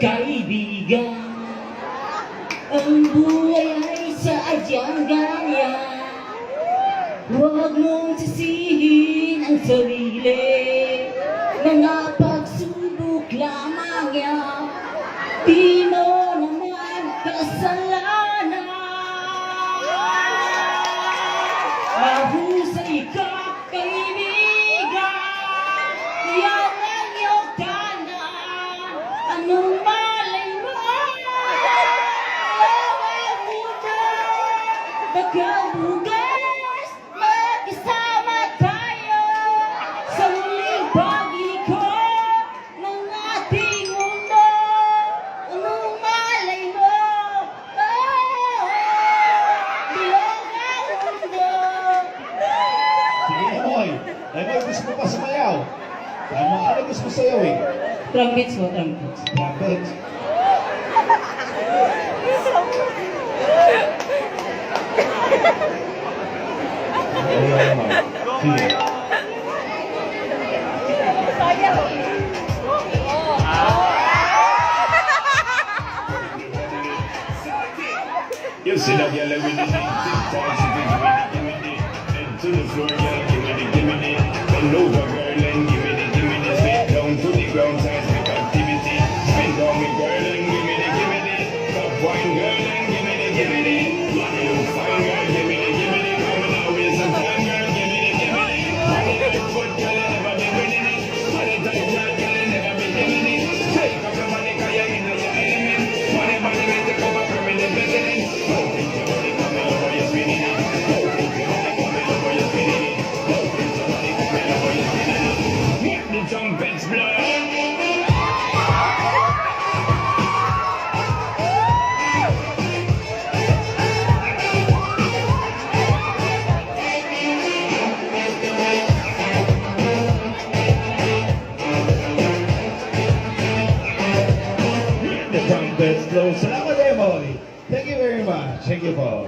Kaibigan, ang buhay ay sadyang ganyan. Huwag mong sisihin ang sarili, mga pagsubok lamang yan. Di mo naman kasalanan. Mahusay ka, kaibigan, yan ang iyong kanan. Anong malay mo? Ayaw mo na. Baka bukas, magkasama tayo sa muling pag-iko ng ating mundo. Anong malay mo? Bilog ang mundo. Sige, Emoy. Emoy, gusto mo pa sumayaw? Ano gusto mo sayaw eh? Trumpets mo, trumpets. Trumpet. Sige. You see that girl with the TikTok, she give me the, head to the floor, girl, give me the, bend over, girl, and give me the, spit down to the ground, seismic activity, spin down me, girl, and give me the, top wine, girl, and give me the, money look fine, girl, give me the, coming out with some time, girl, give me the, money like foot, girl, I never be winning it, money tight, girl, I never be giving it, take up the money, cause you're in your element, money, make the cover permanent resident. Trumpets blow. The trumpets blow. Salamat, Emoy. Thank you very much. Thank you po.